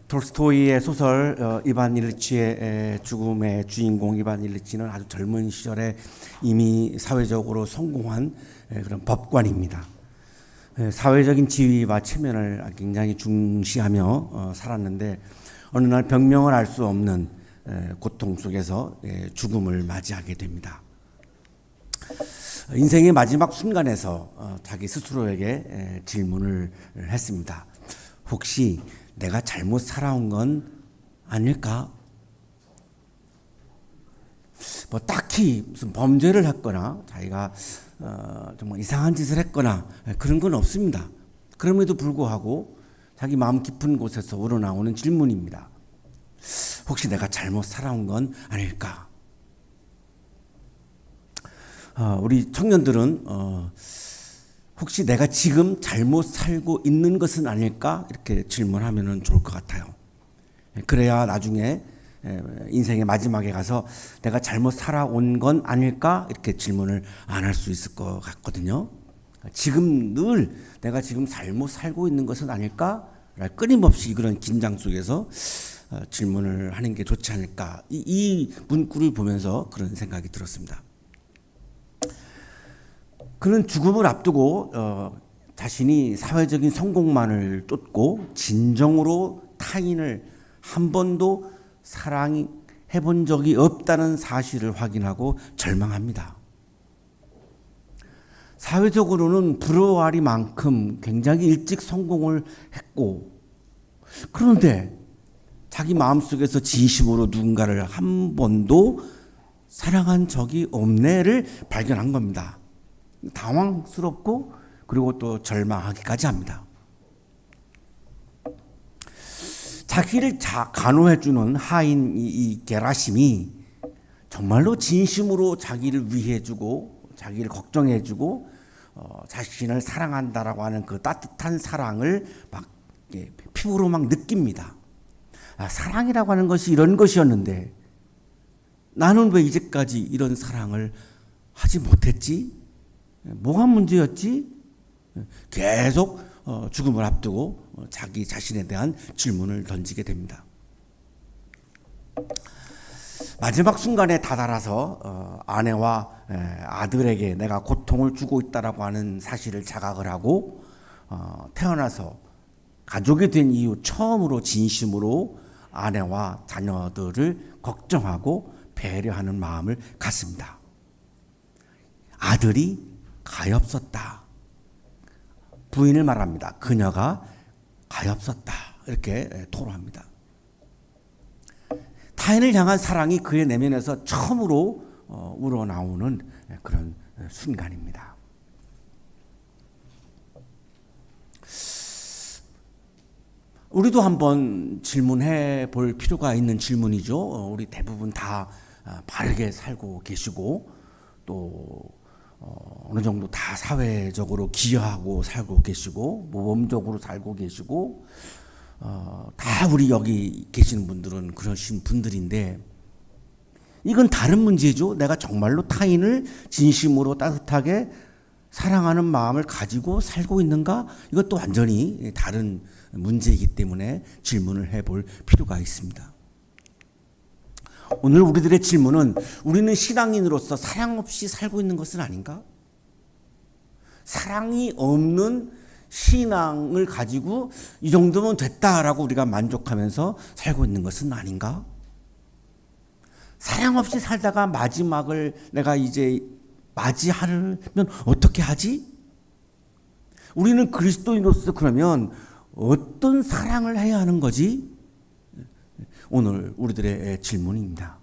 톨스토이의 소설 이반 일리치의 죽음의 주인공 이반 일리치는 아주 젊은 시절에 이미 사회적으로 성공한 그런 법관입니다. 사회적인 지위와 체면을 굉장히 중시하며 살았는데 어느 날 병명을 알 수 없는 고통 속에서 죽음을 맞이하게 됩니다. 인생의 마지막 순간에서 자기 스스로에게 질문을 했습니다. 혹시 내가 잘못 살아온 건 아닐까? 뭐 딱히 무슨 범죄를 했거나 자기가 정말 이상한 짓을 했거나 그런 건 없습니다. 그럼에도 불구하고 자기 마음 깊은 곳에서 우러나오는 질문입니다. 혹시 내가 잘못 살아온 건 아닐까? 우리 청년들은 혹시 내가 지금 잘못 살고 있는 것은 아닐까? 이렇게 질문하면 좋을 것 같아요. 그래야 나중에 인생의 마지막에 가서 내가 잘못 살아온 건 아닐까? 이렇게 질문을 안 할 수 있을 것 같거든요. 지금 늘 내가 지금 잘못 살고 있는 것은 아닐까? 끊임없이 그런 긴장 속에서 질문을 하는 게 좋지 않을까? 이 문구를 보면서 그런 생각이 들었습니다. 그는 죽음을 앞두고 자신이 사회적인 성공만을 쫓고 진정으로 타인을 한 번도 사랑해 본 적이 없다는 사실을 확인하고 절망합니다. 사회적으로는 부러워하리만큼 굉장히 일찍 성공을 했고, 그런데 자기 마음속에서 진심으로 누군가를 한 번도 사랑한 적이 없네를 발견한 겁니다. 당황스럽고 그리고 또 절망하기까지 합니다. 자기를 간호해주는 하인 이 게라심이 정말로 진심으로 자기를 위해주고 자기를 걱정해주고 자신을 사랑한다라고 하는 그 따뜻한 사랑을 막 피부로 막 느낍니다. 사랑이라고 하는 것이 이런 것이었는데 나는 왜 이제까지 이런 사랑을 하지 못했지? 뭐가 문제였지? 계속 죽음을 앞두고 자기 자신에 대한 질문을 던지게 됩니다. 마지막 순간에 다다라서 아내와 아들에게 내가 고통을 주고 있다라고 하는 사실을 자각을 하고 태어나서 가족이 된 이후 처음으로 진심으로 아내와 자녀들을 걱정하고 배려하는 마음을 갖습니다. 아들이 가엾었다. 부인을 말합니다. 그녀가 가엾었다. 이렇게 토로합니다. 타인을 향한 사랑이 그의 내면에서 처음으로 우러나오는 그런 순간입니다. 우리도 한번 질문해 볼 필요가 있는 질문이죠. 우리 대부분 다 바르게 살고 계시고 또 어느 정도 다 사회적으로 기여하고 살고 계시고 모범적으로 살고 계시고 다 우리 여기 계시는 분들은 그러신 분들인데 이건 다른 문제죠. 내가 정말로 타인을 진심으로 따뜻하게 사랑하는 마음을 가지고 살고 있는가? 이것도 완전히 다른 문제이기 때문에 질문을 해볼 필요가 있습니다. 오늘 우리들의 질문은 우리는 신앙인으로서 사랑 없이 살고 있는 것은 아닌가? 사랑이 없는 신앙을 가지고 이 정도면 됐다라고 우리가 만족하면서 살고 있는 것은 아닌가? 사랑 없이 살다가 마지막을 내가 이제 맞이하려면 어떻게 하지? 우리는 그리스도인으로서 그러면 어떤 사랑을 해야 하는 거지? 오늘 우리들의 질문입니다.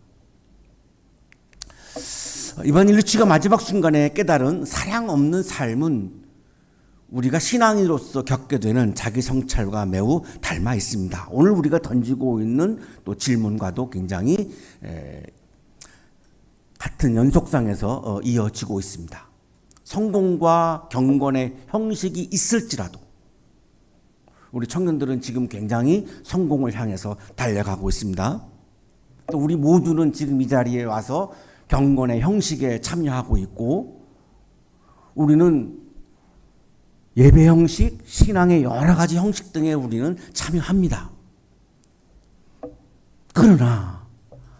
이반 일리치가 마지막 순간에 깨달은 사랑 없는 삶은 우리가 신앙인으로서 겪게 되는 자기 성찰과 매우 닮아 있습니다. 오늘 우리가 던지고 있는 또 질문과도 굉장히 같은 연속상에서 이어지고 있습니다. 성공과 경건의 형식이 있을지라도 우리 청년들은 지금 굉장히 성공을 향해서 달려가고 있습니다. 또 우리 모두는 지금 이 자리에 와서 경건의 형식에 참여하고 있고 우리는 예배 형식, 신앙의 여러 가지 형식 등에 우리는 참여합니다. 그러나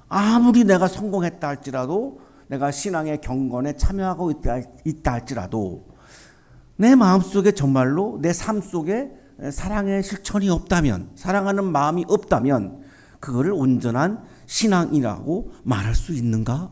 아무리 내가 성공했다 할지라도, 내가 신앙의 경건에 참여하고 있다 할지라도, 내 마음속에 정말로 내 삶 속에 사랑의 실천이 없다면, 사랑하는 마음이 없다면 그거를 온전한 신앙이라고 말할 수 있는가?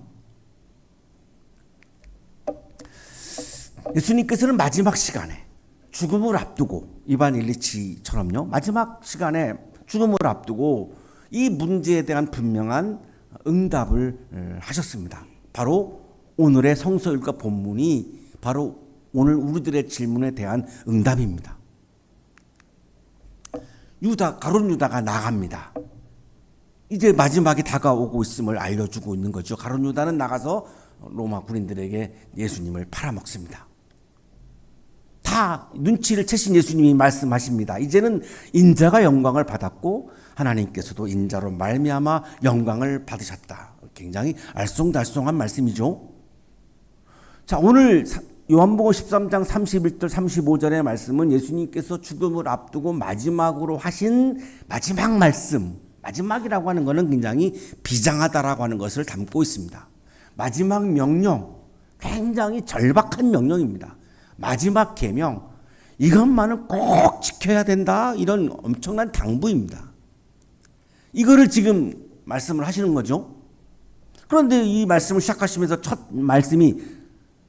예수님께서는 마지막 시간에 죽음을 앞두고, 이반 일리치처럼요, 마지막 시간에 죽음을 앞두고 이 문제에 대한 분명한 응답을 하셨습니다. 바로 오늘의 성서일과 본문이 바로 오늘 우리들의 질문에 대한 응답입니다. 가룟 유다가 나갑니다. 이제 마지막이 다가오고 있음을 알려주고 있는 거죠. 가룟 유다는 나가서 로마 군인들에게 예수님을 팔아먹습니다. 다 눈치를 채신 예수님이 말씀하십니다. 이제는 인자가 영광을 받았고 하나님께서도 인자로 말미암아 영광을 받으셨다. 굉장히 알쏭달쏭한 말씀이죠. 자, 오늘 요한복음 13장 31절 35절의 말씀은 예수님께서 죽음을 앞두고 마지막으로 하신 마지막 말씀, 마지막이라고 하는 것은 굉장히 비장하다라고 하는 것을 담고 있습니다. 마지막 명령, 굉장히 절박한 명령입니다. 마지막 계명, 이것만은 꼭 지켜야 된다, 이런 엄청난 당부입니다. 이거를 지금 말씀을 하시는 거죠. 그런데 이 말씀을 시작하시면서 첫 말씀이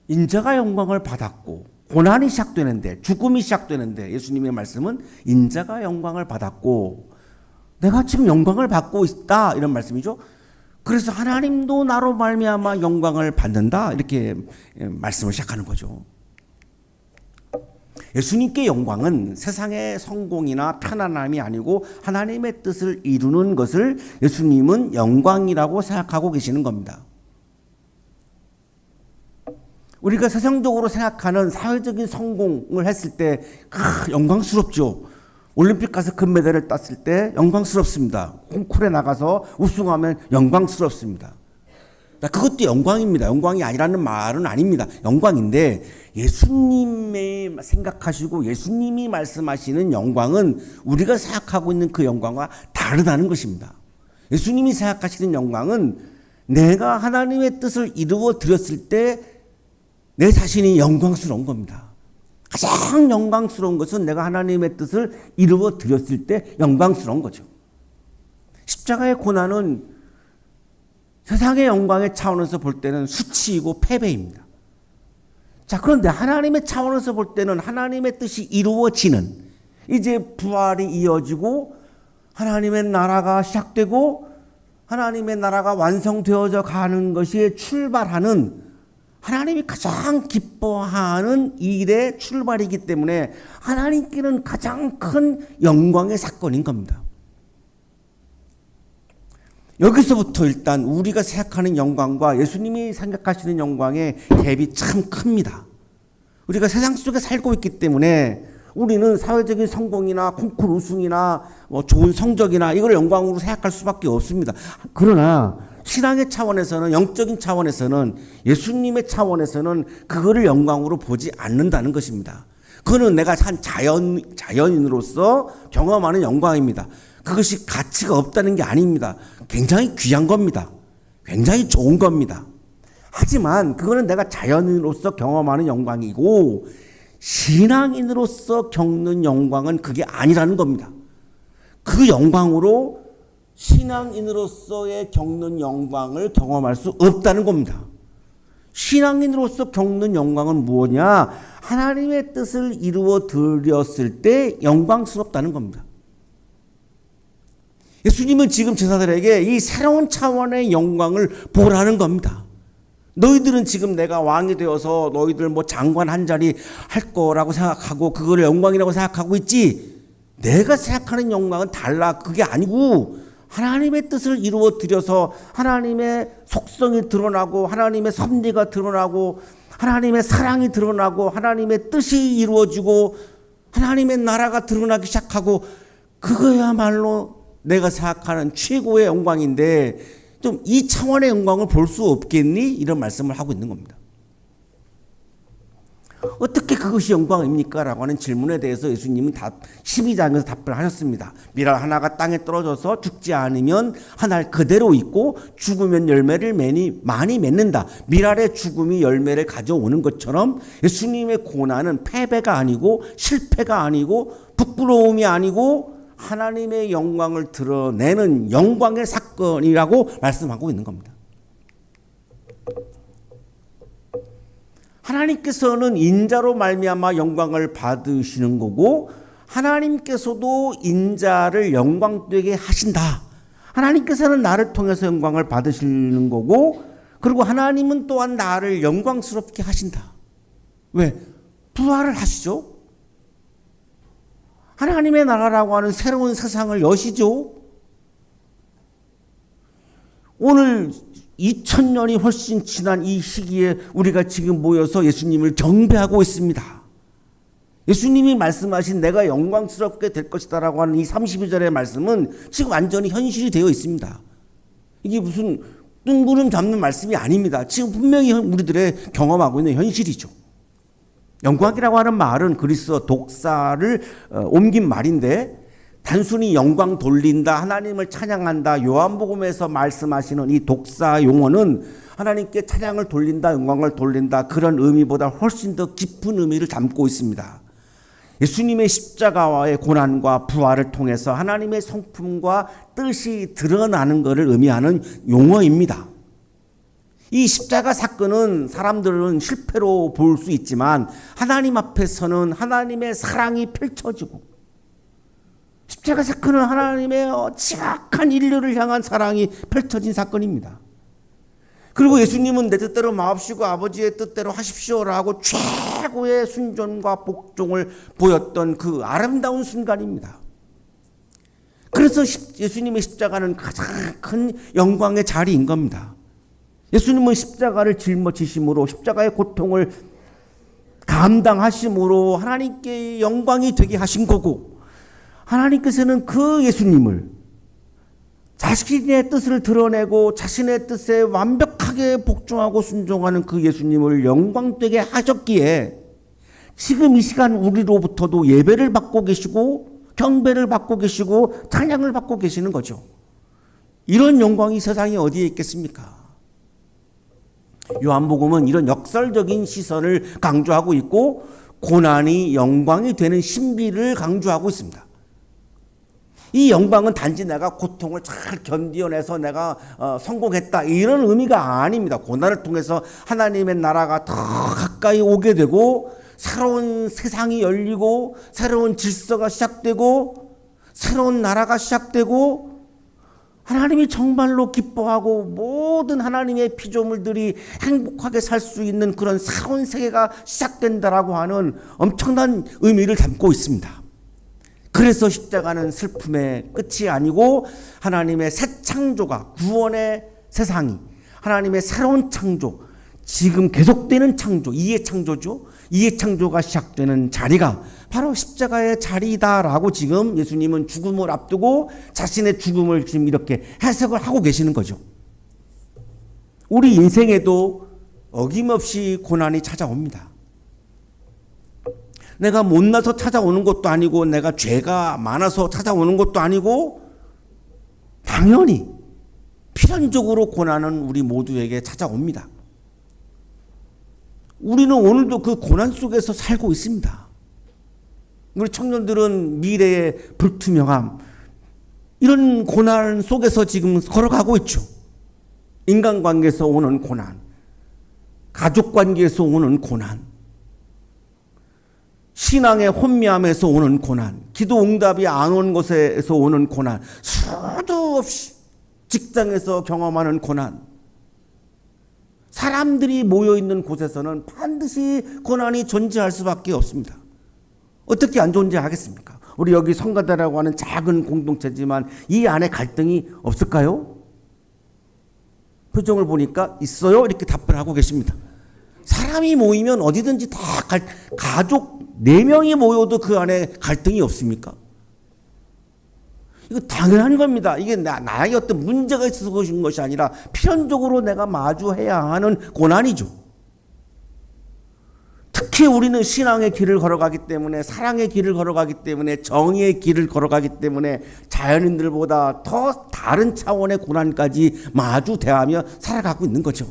인자가 영광을 받았고, 고난이 시작되는데, 죽음이 시작되는데, 예수님의 말씀은 인자가 영광을 받았고 내가 지금 영광을 받고 있다, 이런 말씀이죠. 그래서 하나님도 나로 말미암아 영광을 받는다, 이렇게 말씀을 시작하는 거죠. 예수님께 영광은 세상의 성공이나 편안함이 아니고 하나님의 뜻을 이루는 것을 예수님은 영광이라고 생각하고 계시는 겁니다. 우리가 세상적으로 생각하는 사회적인 성공을 했을 때 영광스럽죠. 올림픽 가서 금메달을 땄을 때 영광스럽습니다. 콩쿠르에 나가서 우승하면 영광스럽습니다. 그것도 영광입니다. 영광이 아니라는 말은 아닙니다. 영광인데, 예수님이 생각하시고 예수님이 말씀하시는 영광은 우리가 생각하고 있는 그 영광과 다르다는 것입니다. 예수님이 생각하시는 영광은 내가 하나님의 뜻을 이루어 드렸을 때 내 자신이 영광스러운 겁니다. 가장 영광스러운 것은 내가 하나님의 뜻을 이루어 드렸을 때 영광스러운 거죠. 십자가의 고난은 세상의 영광의 차원에서 볼 때는 수치이고 패배입니다. 자, 그런데 하나님의 차원에서 볼 때는 하나님의 뜻이 이루어지는, 이제 부활이 이어지고 하나님의 나라가 시작되고 하나님의 나라가 완성되어져 가는 것이 출발하는, 하나님이 가장 기뻐하는 일의 출발이기 때문에 하나님께는 가장 큰 영광의 사건인 겁니다. 여기서부터 일단 우리가 생각하는 영광과 예수님이 생각하시는 영광의 갭이 참 큽니다. 우리가 세상 속에 살고 있기 때문에 우리는 사회적인 성공이나 콩쿠르 우승이나 좋은 성적이나 이걸 영광으로 생각할 수밖에 없습니다. 그러나 신앙의 차원에서는, 영적인 차원에서는, 예수님의 차원에서는 그거를 영광으로 보지 않는다는 것입니다. 그거는 내가 한 자연인으로서 경험하는 영광입니다. 그것이 가치가 없다는 게 아닙니다. 굉장히 귀한 겁니다. 굉장히 좋은 겁니다. 하지만 그거는 내가 자연인으로서 경험하는 영광이고, 신앙인으로서 겪는 영광은 그게 아니라는 겁니다. 그 영광으로 신앙인으로서의 겪는 영광을 경험할 수 없다는 겁니다. 신앙인으로서 겪는 영광은 뭐냐? 하나님의 뜻을 이루어 드렸을 때 영광스럽다는 겁니다. 예수님은 지금 제자들에게 이 새로운 차원의 영광을 보라는 겁니다. 너희들은 지금 내가 왕이 되어서 너희들 장관 한 자리 할 거라고 생각하고 그거를 영광이라고 생각하고 있지. 내가 생각하는 영광은 달라. 그게 아니고 하나님의 뜻을 이루어 드려서 하나님의 속성이 드러나고 하나님의 섭리가 드러나고 하나님의 사랑이 드러나고 하나님의 뜻이 이루어지고 하나님의 나라가 드러나기 시작하고, 그거야말로 내가 생각하는 최고의 영광인데 좀 이 차원의 영광을 볼 수 없겠니? 이런 말씀을 하고 있는 겁니다. 어떻게 그것이 영광입니까? 라고 하는 질문에 대해서 예수님은 12장에서 답을 하셨습니다. 밀알 하나가 땅에 떨어져서 죽지 않으면 한 알 그대로 있고 죽으면 열매를 많이 맺는다. 밀알의 죽음이 열매를 가져오는 것처럼 예수님의 고난은 패배가 아니고 실패가 아니고 부끄러움이 아니고 하나님의 영광을 드러내는 영광의 사건이라고 말씀하고 있는 겁니다. 하나님께서는 인자로 말미암아 영광을 받으시는 거고 하나님께서도 인자를 영광되게 하신다. 하나님께서는 나를 통해서 영광을 받으시는 거고 그리고 하나님은 또한 나를 영광스럽게 하신다. 왜? 부활을 하시죠. 하나님의 나라라고 하는 새로운 세상을 여시죠. 오늘 2000년이 훨씬 지난 이 시기에 우리가 지금 모여서 예수님을 경배하고 있습니다. 예수님이 말씀하신 내가 영광스럽게 될 것이다 라고 하는 이 32절의 말씀은 지금 완전히 현실이 되어 있습니다. 이게 무슨 뜬구름 잡는 말씀이 아닙니다. 지금 분명히 우리들의 경험하고 있는 현실이죠. 영광이라고 하는 말은 그리스어 독사를 옮긴 말인데 단순히 영광 돌린다, 하나님을 찬양한다, 요한복음에서 말씀하시는 이 독사 용어는 하나님께 찬양을 돌린다, 영광을 돌린다 그런 의미보다 훨씬 더 깊은 의미를 담고 있습니다. 예수님의 십자가와의 고난과 부활을 통해서 하나님의 성품과 뜻이 드러나는 것을 의미하는 용어입니다. 이 십자가 사건은 사람들은 실패로 볼 수 있지만 하나님 앞에서는 하나님의 사랑이 펼쳐지고 십자가 사건은 하나님의 지각한 인류를 향한 사랑이 펼쳐진 사건입니다. 그리고 예수님은 내 뜻대로 마옵시고 아버지의 뜻대로 하십시오라고 최고의 순종과 복종을 보였던 그 아름다운 순간입니다. 그래서 예수님의 십자가는 가장 큰 영광의 자리인 겁니다. 예수님은 십자가를 짊어지심으로 십자가의 고통을 감당하심으로 하나님께 영광이 되게 하신 거고 하나님께서는 그 예수님을 자신의 뜻을 드러내고 자신의 뜻에 완벽하게 복종하고 순종하는 그 예수님을 영광되게 하셨기에 지금 이 시간 우리로부터도 예배를 받고 계시고 경배를 받고 계시고 찬양을 받고 계시는 거죠. 이런 영광이 세상에 어디에 있겠습니까? 요한복음은 이런 역설적인 시선을 강조하고 있고 고난이 영광이 되는 신비를 강조하고 있습니다. 이 영광은 단지 내가 고통을 잘 견디어내서 내가 성공했다 이런 의미가 아닙니다. 고난을 통해서 하나님의 나라가 더 가까이 오게 되고 새로운 세상이 열리고 새로운 질서가 시작되고 새로운 나라가 시작되고 하나님이 정말로 기뻐하고 모든 하나님의 피조물들이 행복하게 살 수 있는 그런 새로운 세계가 시작된다라고 하는 엄청난 의미를 담고 있습니다. 그래서 십자가는 슬픔의 끝이 아니고 하나님의 새 창조가 구원의 세상이 하나님의 새로운 창조 지금 계속되는 창조 이해 창조죠. 이해 창조가 시작되는 자리가 바로 십자가의 자리다라고 지금 예수님은 죽음을 앞두고 자신의 죽음을 지금 이렇게 해석을 하고 계시는 거죠. 우리 인생에도 어김없이 고난이 찾아옵니다. 내가 못나서 찾아오는 것도 아니고 내가 죄가 많아서 찾아오는 것도 아니고 당연히 필연적으로 고난은 우리 모두에게 찾아옵니다. 우리는 오늘도 그 고난 속에서 살고 있습니다. 우리 청년들은 미래의 불투명함 이런 고난 속에서 지금 걸어가고 있죠. 인간관계에서 오는 고난, 가족관계에서 오는 고난, 신앙의 혼미함에서 오는 고난, 기도 응답이 안 오는 것에서 오는 고난, 수도 없이 직장에서 경험하는 고난, 사람들이 모여있는 곳에서는 반드시 고난이 존재할 수밖에 없습니다. 어떻게 안 존재하겠습니까? 우리 여기 성가대라고 하는 작은 공동체지만 이 안에 갈등이 없을까요? 표정을 보니까 있어요 이렇게 답을 하고 계십니다. 사람이 모이면 어디든지 다 가족 4명이 모여도 그 안에 갈등이 없습니까? 이거 당연한 겁니다. 이게 나에게 어떤 문제가 있어서 그런 것이 아니라 필연적으로 내가 마주해야 하는 고난이죠. 특히 우리는 신앙의 길을 걸어가기 때문에, 사랑의 길을 걸어가기 때문에, 정의의 길을 걸어가기 때문에 자연인들보다 더 다른 차원의 고난까지 마주대하며 살아가고 있는 거죠.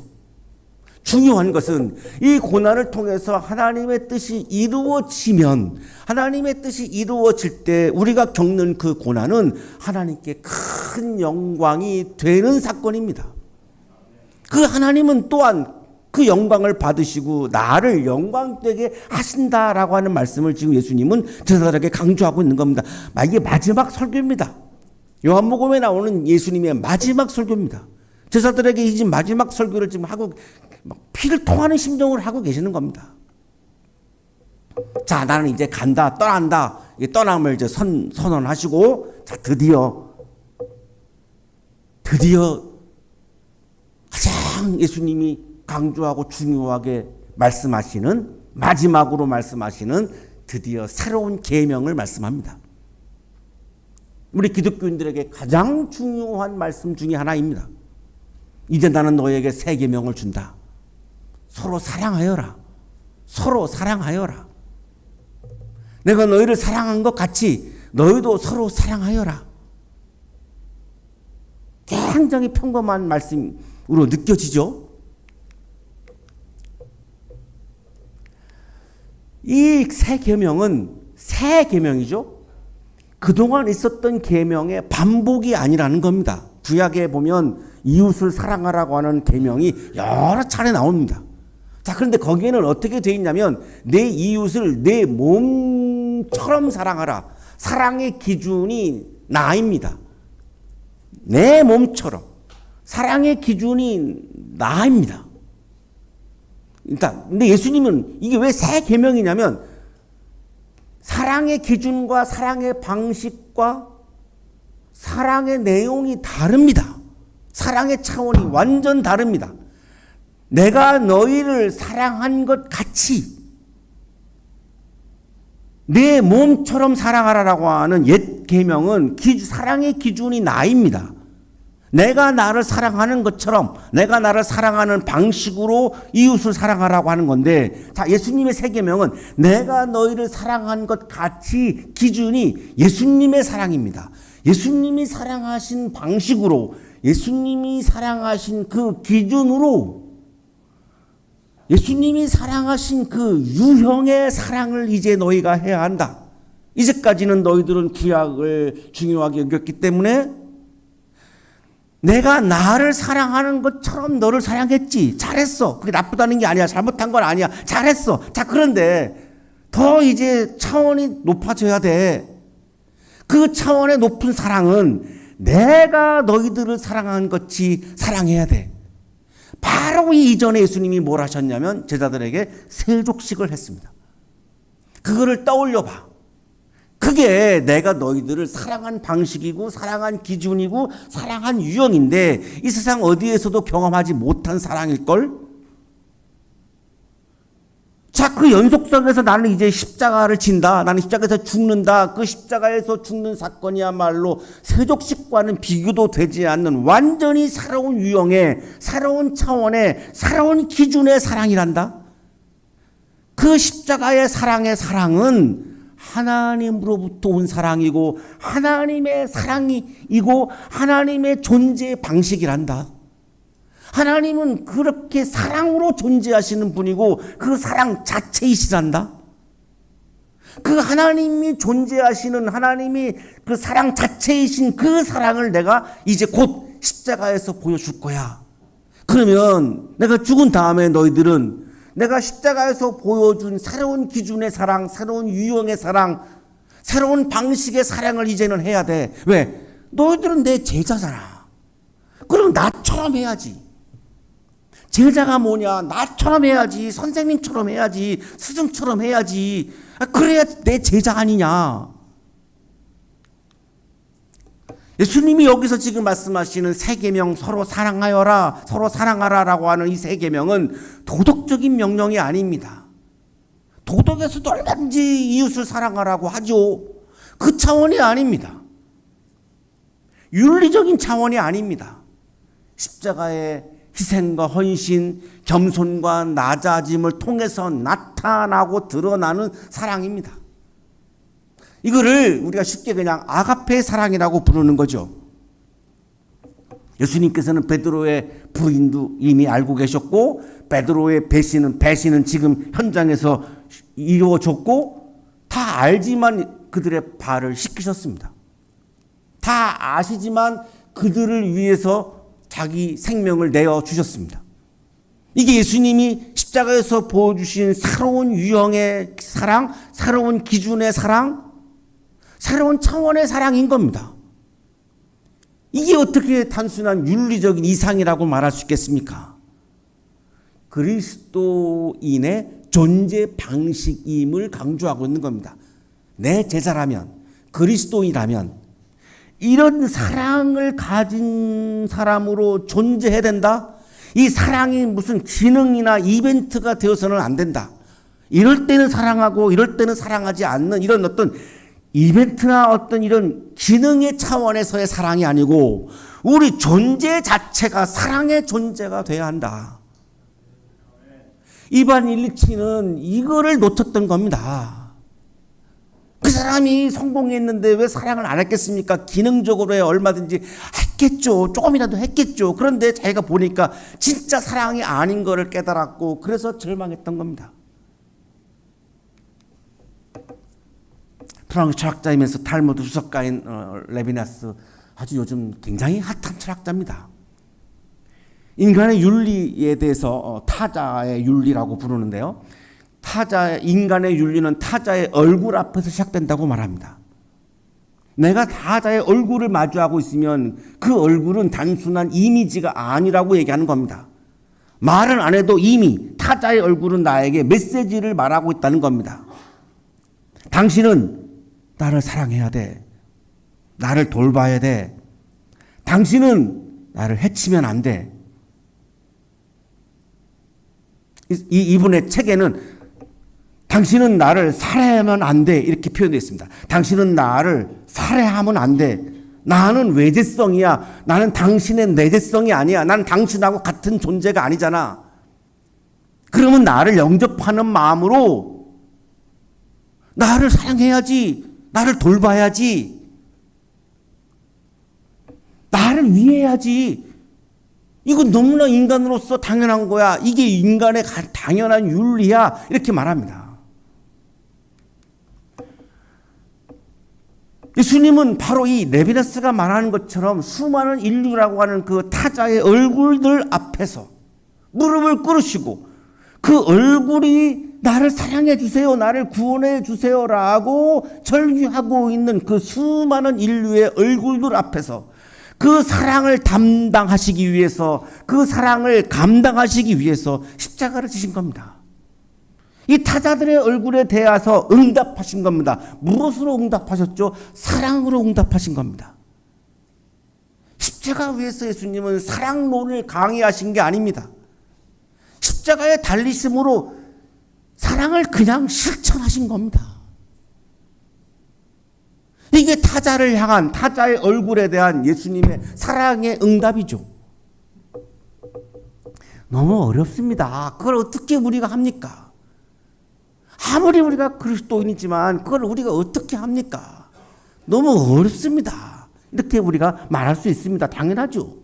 중요한 것은 이 고난을 통해서 하나님의 뜻이 이루어지면, 하나님의 뜻이 이루어질 때 우리가 겪는 그 고난은 하나님께 큰 영광이 되는 사건입니다. 그 하나님은 또한 그 영광을 받으시고 나를 영광되게 하신다라고 하는 말씀을 지금 예수님은 제자들에게 강조하고 있는 겁니다. 이게 마지막 설교입니다. 요한복음에 나오는 예수님의 마지막 설교입니다. 제자들에게 이 마지막 설교를 지금 하고 피를 토하는 심정을 하고 계시는 겁니다. 자, 나는 이제 간다, 떠난다. 떠남을 이제 선언하시고, 자, 드디어 가장 예수님이 강조하고 중요하게 말씀하시는, 마지막으로 말씀하시는 드디어 새로운 계명을 말씀합니다. 우리 기독교인들에게 가장 중요한 말씀 중에 하나입니다. 이제 나는 너에게 새 계명을 준다. 서로 사랑하여라. 서로 사랑하여라. 내가 너희를 사랑한 것 같이 너희도 서로 사랑하여라. 굉장히 평범한 말씀으로 느껴지죠? 이 새 계명은 새 계명이죠. 그동안 있었던 계명의 반복이 아니라는 겁니다. 구약에 보면 이웃을 사랑하라고 하는 계명이 여러 차례 나옵니다. 자, 그런데 거기에는 어떻게 되어 있냐면 내 이웃을 내 몸처럼 사랑하라. 사랑의 기준이 나입니다. 내 몸처럼. 사랑의 기준이 나입니다. 근데 예수님은 이게 왜 새 계명이냐면 사랑의 기준과 사랑의 방식과 사랑의 내용이 다릅니다. 사랑의 차원이 완전 다릅니다. 내가 너희를 사랑한 것 같이 내 몸처럼 사랑하라라고 하는 옛 계명은 사랑의 기준이 나입니다. 내가 나를 사랑하는 것처럼 내가 나를 사랑하는 방식으로 이웃을 사랑하라고 하는 건데, 자, 예수님의 새 계명은 내가 너희를 사랑한 것 같이 기준이 예수님의 사랑입니다. 예수님이 사랑하신 방식으로, 예수님이 사랑하신 그 기준으로, 예수님이 사랑하신 그 유형의 사랑을 이제 너희가 해야 한다. 이제까지는 너희들은 구약을 중요하게 여겼기 때문에 내가 나를 사랑하는 것처럼 너를 사랑했지. 잘했어. 그게 나쁘다는 게 아니야. 잘못한 건 아니야. 잘했어. 자, 그런데 더 이제 차원이 높아져야 돼. 그 차원의 높은 사랑은 내가 너희들을 사랑한 것이 사랑해야 돼. 바로 이 이전에 예수님이 뭘 하셨냐면 제자들에게 세족식을 했습니다. 그거를 떠올려 봐. 그게 내가 너희들을 사랑한 방식이고 사랑한 기준이고 사랑한 유형인데 이 세상 어디에서도 경험하지 못한 사랑일걸? 자, 그 연속성에서 나는 이제 십자가를 진다. 나는 십자가에서 죽는다. 그 십자가에서 죽는 사건이야말로 세족식과는 비교도 되지 않는 완전히 새로운 유형의, 새로운 차원의, 새로운 기준의 사랑이란다. 그 십자가의 사랑은 하나님으로부터 온 사랑이고 하나님의 사랑이고 하나님의 존재 방식이란다. 하나님은 그렇게 사랑으로 존재하시는 분이고 그 사랑 자체이시란다. 그 하나님이 존재하시는 하나님이 그 사랑 자체이신 그 사랑을 내가 이제 곧 십자가에서 보여줄 거야. 그러면 내가 죽은 다음에 너희들은 내가 십자가에서 보여준 새로운 기준의 사랑, 새로운 유형의 사랑, 새로운 방식의 사랑을 이제는 해야 돼. 왜? 너희들은 내 제자잖아. 그럼 나처럼 해야지. 제자가 뭐냐? 나처럼 해야지. 선생님처럼 해야지. 스승처럼 해야지. 그래야 내 제자 아니냐. 예수님이 여기서 지금 말씀하시는 새 계명, 서로 사랑하여라, 서로 사랑하라라고 하는 이 새 계명은 도덕적인 명령이 아닙니다. 도덕에서도 얼마든지 이웃을 사랑하라고 하죠. 그 차원이 아닙니다. 십자가의 희생과 헌신, 겸손과 낮아짐을 통해서 나타나고 드러나는 사랑입니다. 이거를 우리가 쉽게 그냥 아가페 사랑이라고 부르는 거죠. 예수님께서는 베드로의 부인도 이미 알고 계셨고, 베드로의 배신은 지금 현장에서 이루어졌고, 다 알지만 그들의 발을 씻기셨습니다. 다 아시지만 그들을 위해서 자기 생명을 내어주셨습니다. 이게 예수님이 십자가에서 보여주신 새로운 유형의 사랑, 새로운 기준의 사랑, 새로운 차원의 사랑인 겁니다. 이게 어떻게 단순한 윤리적인 이상이라고 말할 수 있겠습니까? 그리스도인의 존재 방식임을 강조하고 있는 겁니다. 내 제자라면, 그리스도인이라면 이런 사랑을 가진 사람으로 존재해야 된다. 이 사랑이 무슨 기능이나 이벤트가 되어서는 안 된다. 이럴 때는 사랑하고 이럴 때는 사랑하지 않는 이런 어떤 이벤트나 어떤 이런 기능의 차원에서의 사랑이 아니고 우리 존재 자체가 사랑의 존재가 돼야 한다. 이반 일리치는 이거를 놓쳤던 겁니다. 그 사람이 성공했는데 왜 사랑을 안 했겠습니까? 기능적으로야 얼마든지 했겠죠. 조금이라도 했겠죠. 그런데 자기가 보니까 진짜 사랑이 아닌 거를 깨달았고 그래서 절망했던 겁니다. 프랑스 철학자이면서 탈무드 수석가인 레비나스, 아주 요즘 굉장히 핫한 철학자입니다. 인간의 윤리에 대해서 타자의 윤리라고 부르는데요. 인간의 윤리는 타자의 얼굴 앞에서 시작된다고 말합니다. 내가 타자의 얼굴을 마주하고 있으면 그 얼굴은 단순한 이미지가 아니라고 얘기하는 겁니다. 말을 안 해도 이미 타자의 얼굴은 나에게 메시지를 말하고 있다는 겁니다. 당신은 나를 사랑해야 돼. 나를 돌봐야 돼. 당신은 나를 해치면 안 돼. 이분의 책에는 당신은 나를 살해하면 안 돼. 이렇게 표현되어 있습니다. 당신은 나를 살해하면 안 돼. 나는 외제성이야. 나는 당신의 내재성이 아니야. 난 당신하고 같은 존재가 아니잖아. 그러면 나를 영접하는 마음으로 나를 사랑해야지. 나를 돌봐야지. 나를 위해야지. 이건 너무나 인간으로서 당연한 거야. 이게 인간의 당연한 윤리야. 이렇게 말합니다. 예수님은 바로 이 레비나스가 말하는 것처럼 수많은 인류라고 하는 그 타자의 얼굴들 앞에서 무릎을 꿇으시고 그 얼굴이 나를 사랑해 주세요. 나를 구원해 주세요라고 절규하고 있는 그 수많은 인류의 얼굴들 앞에서 그 사랑을 담당하시기 위해서, 그 사랑을 감당하시기 위해서 십자가를 지신 겁니다. 이 타자들의 얼굴에 대해서 응답하신 겁니다. 무엇으로 응답하셨죠? 사랑으로 응답하신 겁니다. 십자가 위에서 예수님은 사랑론을 강의하신 게 아닙니다. 십자가의 달리심으로 사랑을 그냥 실천하신 겁니다. 이게 타자를 향한, 타자의 얼굴에 대한 예수님의 사랑의 응답이죠. 너무 어렵습니다. 그걸 어떻게 우리가 합니까? 아무리 우리가 그리스도인이지만 그걸 우리가 어떻게 합니까? 너무 어렵습니다. 이렇게 우리가 말할 수 있습니다. 당연하죠.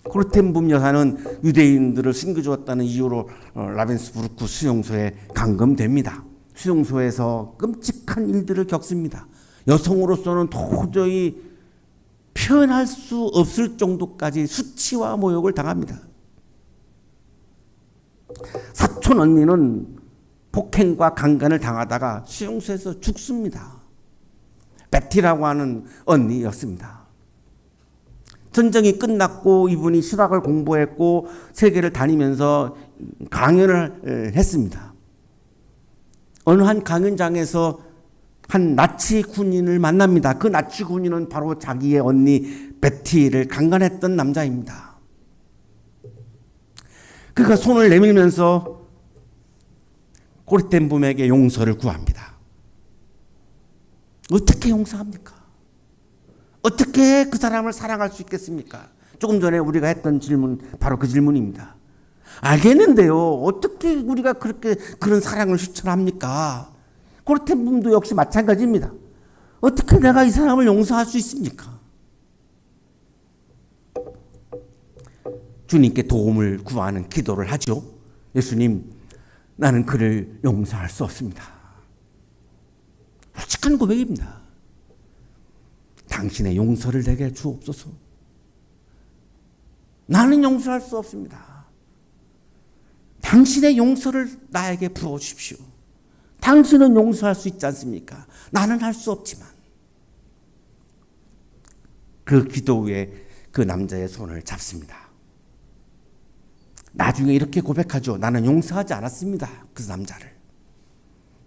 고르텐붐 여사는 유대인들을 숨겨주었다는 이유로 라벤스부르크 수용소에 감금됩니다. 수용소에서 끔찍한 일들을 겪습니다. 여성으로서는 도저히 표현할 수 없을 정도까지 수치와 모욕을 당합니다. 사촌 언니는 폭행과 강간을 당하다가 수용소에서 죽습니다. 베티라고 하는 언니였습니다. 전쟁이 끝났고 이분이 실학을 공부했고 세계를 다니면서 강연을 했습니다. 어느 한 강연장에서 한 나치 군인을 만납니다. 그 나치 군인은 바로 자기의 언니 베티를 강간했던 남자입니다. 그가 손을 내밀면서 고르텐붐에게 용서를 구합니다. 어떻게 용서합니까? 어떻게 그 사람을 사랑할 수 있겠습니까? 조금 전에 우리가 했던 질문, 바로 그 질문입니다. 알겠는데요, 어떻게 우리가 그렇게 그런 사랑을 실천합니까? 고르텐 분도 역시 마찬가지입니다. 어떻게 내가 이 사람을 용서할 수 있습니까? 주님께 도움을 구하는 기도를 하죠. 예수님, 나는 그를 용서할 수 없습니다. 솔직한 고백입니다. 당신의 용서를 내게 주옵소서. 나는 용서할 수 없습니다. 당신의 용서를 나에게 부어주십시오. 당신은 용서할 수 있지 않습니까? 나는 할 수 없지만. 그 기도 후에 그 남자의 손을 잡습니다. 나중에 이렇게 고백하죠. 나는 용서하지 않았습니다. 그 남자를.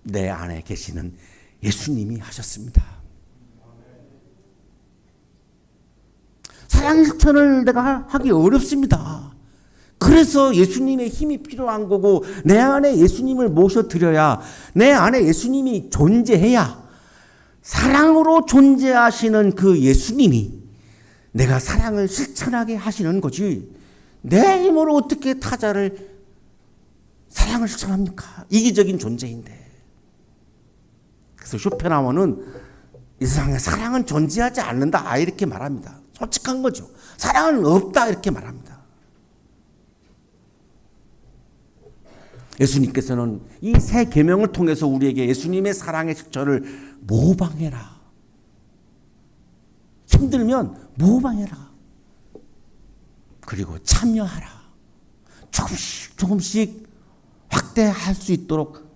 내 안에 계시는 예수님이 하셨습니다. 사랑 실천을 내가 하기 어렵습니다. 그래서 예수님의 힘이 필요한 거고, 내 안에 예수님을 모셔드려야, 내 안에 예수님이 존재해야, 사랑으로 존재하시는 그 예수님이 내가 사랑을 실천하게 하시는 거지, 내 힘으로 어떻게 타자를 사랑을 실천합니까? 이기적인 존재인데. 그래서 쇼펜하우어는 이 세상에 사랑은 존재하지 않는다, 이렇게 말합니다. 솔직한 거죠. 사랑은 없다, 이렇게 말합니다. 예수님께서는 이 세 계명을 통해서 우리에게 예수님의 사랑의 실천을 모방해라. 힘들면 모방해라. 그리고 참여하라. 조금씩 조금씩 확대할 수 있도록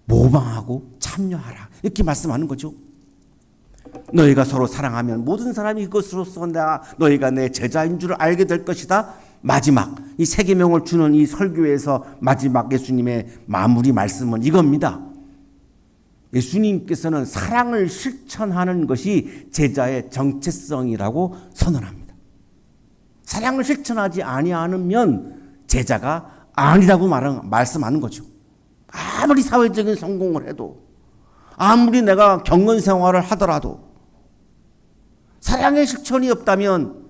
모방하고 참여하라. 이렇게 말씀하는 거죠. 너희가 서로 사랑하면 모든 사람이 그것으로서 너희가 내 제자인 줄 알게 될 것이다. 마지막 이 세 계명을 주는 이 설교에서 마지막 예수님의 마무리 말씀은 이겁니다. 예수님께서는 사랑을 실천하는 것이 제자의 정체성이라고 선언합니다. 사랑을 실천하지 아니하면 제자가 아니라고 말씀하는 거죠. 아무리 사회적인 성공을 해도, 아무리 내가 경건 생활을 하더라도 사랑의 실천이 없다면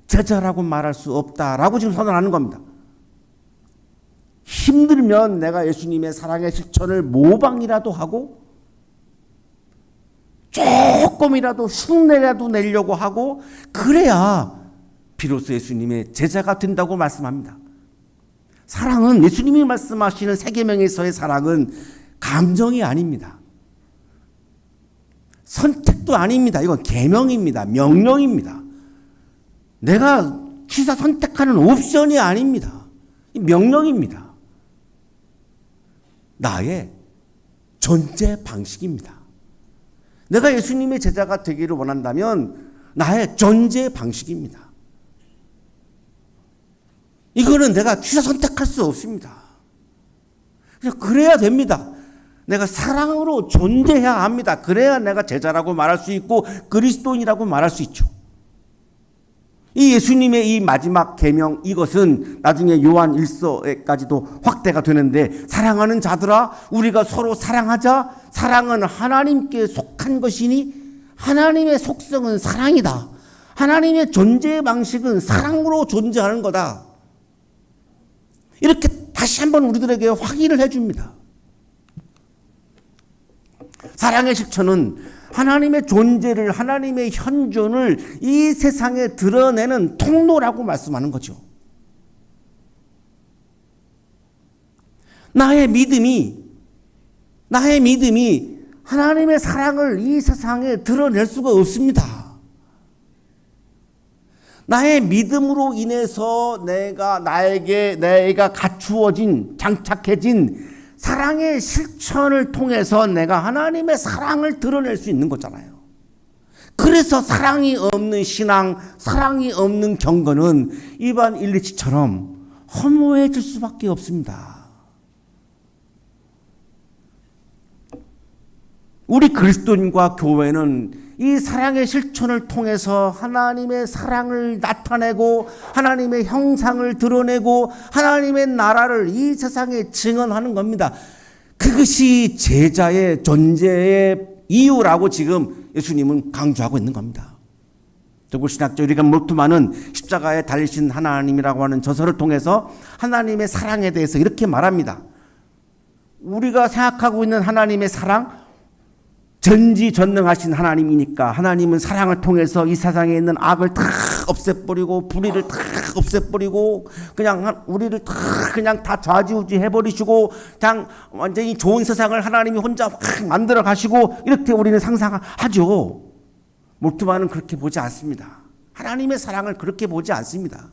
제자라고 말할 수 없다라고 지금 선언하는 겁니다. 힘들면 내가 예수님의 사랑의 실천을 모방이라도 하고, 조금이라도 흉내라도 내려고 하고, 그래야 비로소 예수님의 제자가 된다고 말씀합니다. 사랑은, 예수님이 말씀하시는 세 계명에서의 사랑은 감정이 아닙니다. 선택도 아닙니다. 이건 계명입니다. 명령입니다. 내가 취사 선택하는 옵션이 아닙니다. 명령입니다. 나의 존재 방식입니다. 내가 예수님의 제자가 되기를 원한다면 나의 존재 방식입니다. 이거는 내가 취사 선택할 수 없습니다. 그래야 됩니다. 내가 사랑으로 존재해야 합니다. 그래야 내가 제자라고 말할 수 있고 그리스도인이라고 말할 수 있죠. 이 예수님의 이 마지막 계명, 이것은 나중에 요한 1서에까지도 확대가 되는데, 사랑하는 자들아 우리가 서로 사랑하자. 사랑은 하나님께 속한 것이니 하나님의 속성은 사랑이다. 하나님의 존재 방식은 사랑으로 존재하는 거다. 이렇게 다시 한번 우리들에게 확인을 해줍니다. 사랑의 실천은 하나님의 존재를, 하나님의 현존을 이 세상에 드러내는 통로라고 말씀하는 거죠. 나의 믿음이 하나님의 사랑을 이 세상에 드러낼 수가 없습니다. 나의 믿음으로 인해서 내가 갖추어진, 장착해진 사랑의 실천을 통해서 내가 하나님의 사랑을 드러낼 수 있는 거잖아요. 그래서 사랑이 없는 신앙, 사랑이 없는 경건은 이반 일리치처럼 허무해질 수밖에 없습니다. 우리 그리스도인과 교회는 이 사랑의 실천을 통해서 하나님의 사랑을 나타내고 하나님의 형상을 드러내고 하나님의 나라를 이 세상에 증언하는 겁니다. 그것이 제자의 존재의 이유라고 지금 예수님은 강조하고 있는 겁니다. 더불 신학적 몰트만은 십자가에 달리신 하나님이라고 하는 저서를 통해서 하나님의 사랑에 대해서 이렇게 말합니다. 우리가 생각하고 있는 하나님의 사랑, 전지전능하신 하나님이니까 하나님은 사랑을 통해서 이 세상에 있는 악을 다 없애버리고 불의를 다 없애버리고 그냥 우리를 다 그냥 다 좌지우지 해버리시고 그냥 완전히 좋은 세상을 하나님이 혼자 확 만들어 가시고 이렇게 우리는 상상하죠. 몰트만은 그렇게 보지 않습니다. 하나님의 사랑을 그렇게 보지 않습니다.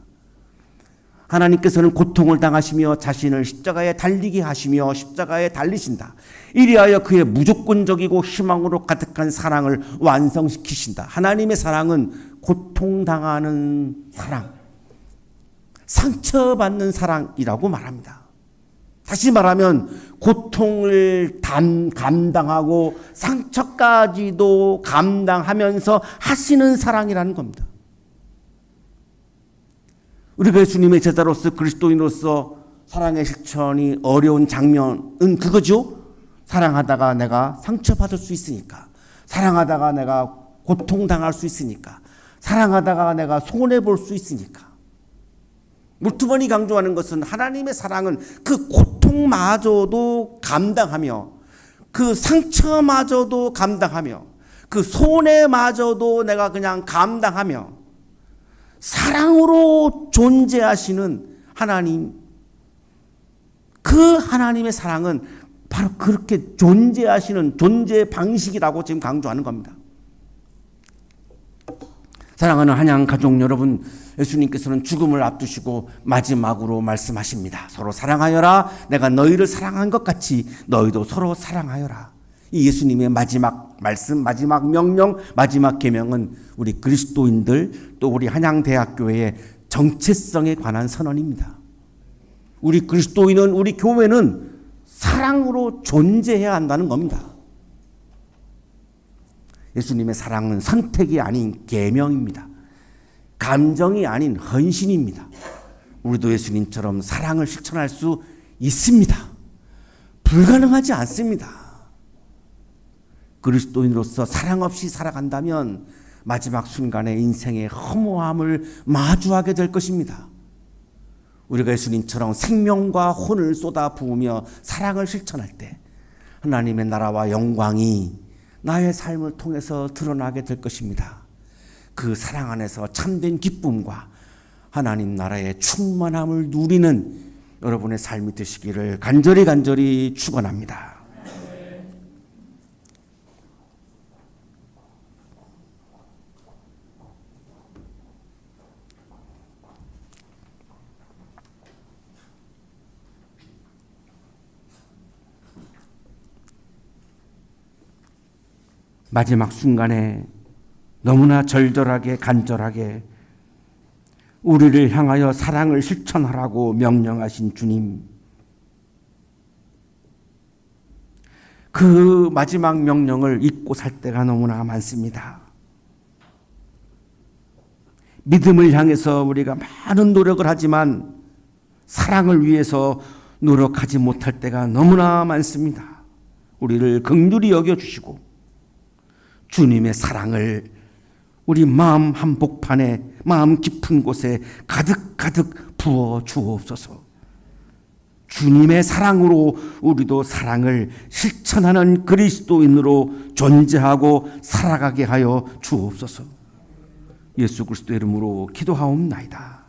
하나님께서는 고통을 당하시며 자신을 십자가에 달리게 하시며 십자가에 달리신다. 이리하여 그의 무조건적이고 희망으로 가득한 사랑을 완성시키신다. 하나님의 사랑은 고통당하는 사랑, 상처받는 사랑이라고 말합니다. 다시 말하면 고통을 감당하고 상처까지도 감당하면서 하시는 사랑이라는 겁니다. 우리가 예수님의 제자로서 그리스도인으로서 사랑의 실천이 어려운 장면은 그거죠. 사랑하다가 내가 상처받을 수 있으니까, 사랑하다가 내가 고통당할 수 있으니까, 사랑하다가 내가 손해볼 수 있으니까. 몰트만이 강조하는 것은 하나님의 사랑은 그 고통마저도 감당하며 그 상처마저도 감당하며 그 손해마저도 내가 그냥 감당하며 사랑으로 존재하시는 하나님, 그 하나님의 사랑은 바로 그렇게 존재하시는 존재 방식이라고 지금 강조하는 겁니다. 사랑하는 한양 가족 여러분, 예수님께서는 죽음을 앞두시고 마지막으로 말씀하십니다. 서로 사랑하여라. 내가 너희를 사랑한 것 같이 너희도 서로 사랑하여라. 이 예수님의 마지막 말씀, 마지막 명령, 마지막 계명은 우리 그리스도인들 또 우리 한양대학교의 정체성에 관한 선언입니다. 우리 그리스도인은, 우리 교회는 사랑으로 존재해야 한다는 겁니다. 예수님의 사랑은 선택이 아닌 계명입니다. 감정이 아닌 헌신입니다. 우리도 예수님처럼 사랑을 실천할 수 있습니다. 불가능하지 않습니다. 그리스도인으로서 사랑 없이 살아간다면 마지막 순간에 인생의 허무함을 마주하게 될 것입니다. 우리가 예수님처럼 생명과 혼을 쏟아 부으며 사랑을 실천할 때 하나님의 나라와 영광이 나의 삶을 통해서 드러나게 될 것입니다. 그 사랑 안에서 참된 기쁨과 하나님 나라의 충만함을 누리는 여러분의 삶이 되시기를 간절히 축원합니다. 마지막 순간에 너무나 절절하게 간절하게 우리를 향하여 사랑을 실천하라고 명령하신 주님, 그 마지막 명령을 잊고 살 때가 너무나 많습니다. 믿음을 향해서 우리가 많은 노력을 하지만 사랑을 위해서 노력하지 못할 때가 너무나 많습니다. 우리를 긍휼히 여겨주시고 주님의 사랑을 우리 마음 한복판에, 마음 깊은 곳에 가득 부어 주옵소서. 주님의 사랑으로 우리도 사랑을 실천하는 그리스도인으로 존재하고 살아가게 하여 주옵소서. 예수 그리스도의 이름으로 기도하옵나이다.